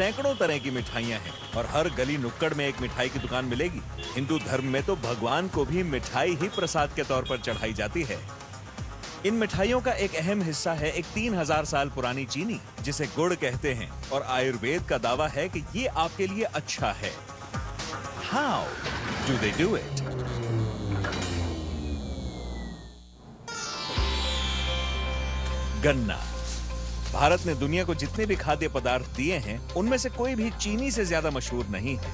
सैकड़ों तरह की मिठाइयाँ हैं और हर गली नुक्कड़ में एक मिठाई की दुकान मिलेगी। हिंदू धर्म में तो भगवान को भी मिठाई ही प्रसाद के तौर पर चढ़ाई जाती है। इन मिठाइयों का एक अहम हिस्सा है एक 3000 साल पुरानी चीनी, जिसे गुड़ कहते हैं, और आयुर्वेद का दावा है कि ये आपके लिए अच्छा है। How do they do it? गन्ना। भारत ने दुनिया को जितने भी खाद्य पदार्थ दिए हैं, उनमें से कोई भी चीनी से ज्यादा मशहूर नहीं है।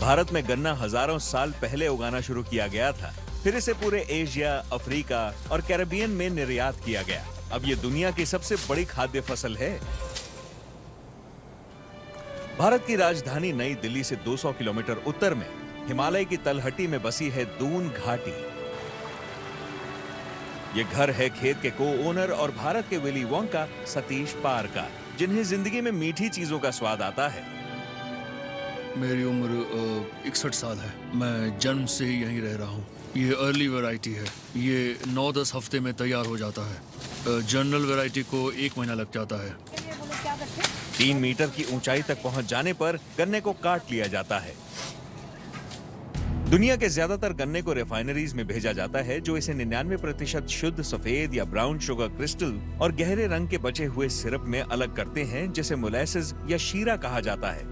भारत में गन्ना हजारों साल पहले उगाना शुरू किया गया था, फिर इसे पूरे एशिया, अफ्रीका और कैरेबियन में निर्यात किया गया। अब ये दुनिया की सबसे बड़ी खाद्य फसल है। भारत की राजधानी नई दिल्ली से 200 किलोमीटर उत्तर में हिमालय की तलहटी में बसी है दून घाटी। ये घर है खेत के को ओनर और भारत के विली वोंका सतीश पार का, जिन्हें जिंदगी में मीठी चीजों का स्वाद आता है। मेरी उम्र 61 साल है। मैं जन्म से ही यहीं रह रहा हूँ। ये अर्ली वैरायटी है। ये 9-10 हफ्ते में तैयार हो जाता है। जनरल वैरायटी को 1 महीना लग जाता है। 3 मीटर की ऊंचाई तक पहुंच जाने पर गन्ने को काट लिया जाता है। दुनिया के ज्यादातर गन्ने को रिफाइनरीज में भेजा जाता है, जो इसे 99% शुद्ध सफेद या ब्राउन शुगर क्रिस्टल और गहरे रंग के बचे हुए सिरप में अलग करते हैं, जिसे मोलेसेस या शीरा कहा जाता है।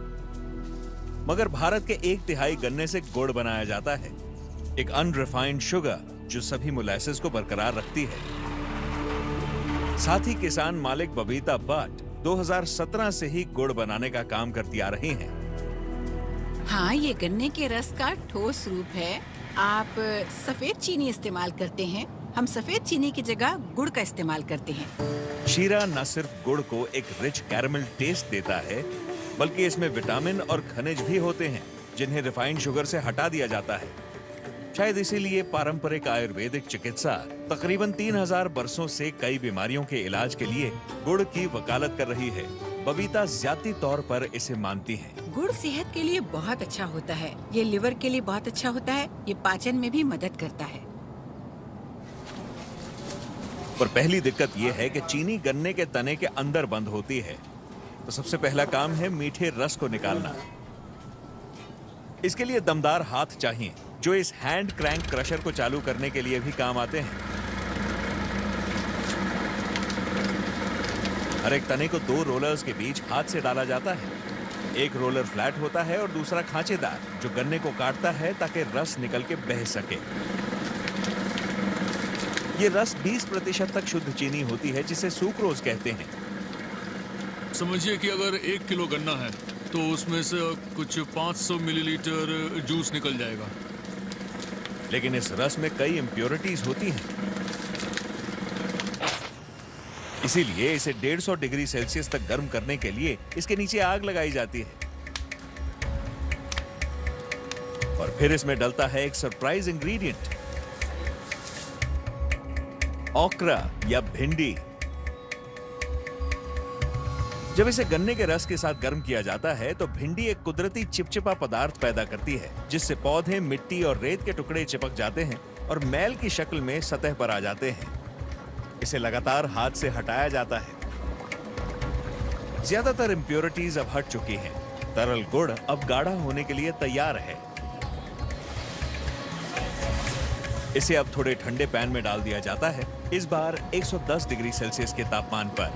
मगर भारत के 1/3 गन्ने से गुड़ बनाया जाता है, एक अनरिफाइंड शुगर जो सभी मोलेसेस को बरकरार रखती है। साथ ही किसान मालिक बबीता भट्ट 2017 से ही गुड़ बनाने का काम करती आ रही हैं। हाँ, ये गन्ने के रस का ठोस रूप है। आप सफेद चीनी इस्तेमाल करते हैं, हम सफेद चीनी की जगह गुड़ का इस्तेमाल करते हैं। शीरा न सिर्फ गुड़ को एक रिच कैरमल टेस्ट देता है, बल्कि इसमें विटामिन और खनिज भी होते हैं, जिन्हें रिफाइंड शुगर से हटा दिया जाता है। शायद इसीलिए पारंपरिक आयुर्वेदिक चिकित्सा तकरीबन 3000 बरसों से कई बीमारियों के इलाज के लिए गुड़ की वकालत कर रही है। बबीता ज्यादा तौर पर इसे मानती हैं। गुड़ सेहत के लिए बहुत अच्छा होता है। ये लिवर के लिए बहुत अच्छा होता है। ये पाचन में भी मदद करता है। पर पहली दिक्कत ये है कि चीनी गन्ने के तने के अंदर बंद होती है, तो सबसे पहला काम है मीठे रस को निकालना। इसके लिए दमदार हाथ चाहिए, जो इस हैंड क्रैंक क्रशर को चालू करने के लिए भी काम आते हैं। हर एक तने को 2 रोलर्स के बीच हाथ से डाला जाता है। एक रोलर फ्लैट होता है और दूसरा खांचेदार, जो गन्ने को काटता है ताकि रस निकल के बह सके। ये रस 20% तक शुद्ध चीनी होती है, जिसे सुक्रोज कहते हैं। समझिए कि अगर 1 किलो गन्ना है तो उसमें से कुछ 500 मिलीलीटर जूस निकल जाएगा। लेकिन इस रस में कई इम्प्योरिटीज होती हैं, इसीलिए इसे 150 डिग्री सेल्सियस तक गर्म करने के लिए इसके नीचे आग लगाई जाती है। और फिर इसमें डलता है एक सरप्राइज इंग्रेडिएंट, ओकरा या भिंडी। जब इसे गन्ने के रस के साथ गर्म किया जाता है तो भिंडी एक कुदरती चिपचिपा पदार्थ पैदा करती है, जिससे पौधे मिट्टी और रेत के टुकड़े चिपक जाते हैं और मैल की शक्ल में सतह पर आ जाते हैं। इसे लगातार हाथ से हटाया जाता है। ज्यादातर इंप्योरिटीज अब हट चुकी हैं। तरल गुड़ अब गाढ़ा होने के लिए तैयार है। इसे अब थोड़े ठंडे पैन में डाल दिया जाता है, इस बार 110 डिग्री सेल्सियस के तापमान पर।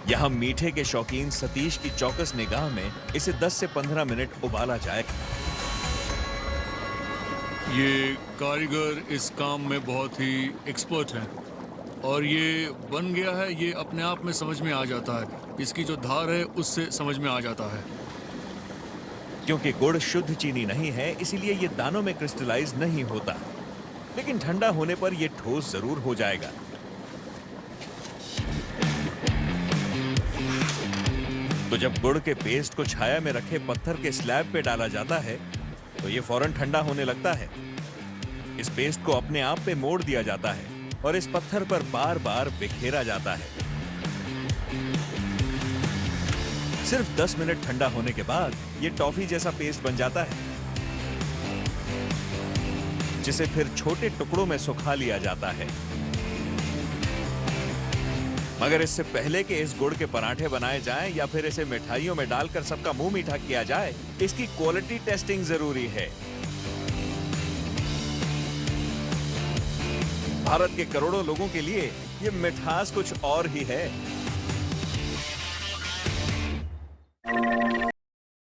यहां मीठे के शौकीन सतीश की चौकस निगाह में इसे 10 से 15 मिनट उबाला जाएगा। ये कारीगर इस काम में बहुत ही एक्सपर्ट हैं और ये बन गया है, ये अपने आप में समझ में आ जाता है। इसकी जो धार है उससे समझ में आ जाता है। क्योंकि गुड़ शुद्ध चीनी नहीं है, इसीलिए ये दानों में क्रिस्टलाइज नहीं होता, लेकिन ठंडा होने पर ये ठोस जरूर हो जाएगा। तो जब गुड़ के पेस्ट को छाया में रखे पत्थर के स्लैब पे डाला जाता है तो ये फौरन ठंडा होने लगता है। इस पेस्ट को अपने आप पे मोड़ दिया जाता है और इस पत्थर पर बार बार बिखेरा जाता है। सिर्फ 10 मिनट ठंडा होने के बाद ये टॉफी जैसा पेस्ट बन जाता है, जिसे फिर छोटे टुकड़ों में सुखा लिया जाता है। मगर इससे पहले कि इस गुड़ के पराठे बनाए जाएं या फिर इसे मिठाइयों में डालकर सबका मुंह मीठा किया जाए, इसकी क्वालिटी टेस्टिंग जरूरी है। भारत के करोड़ों लोगों के लिए ये मिठास कुछ और ही है।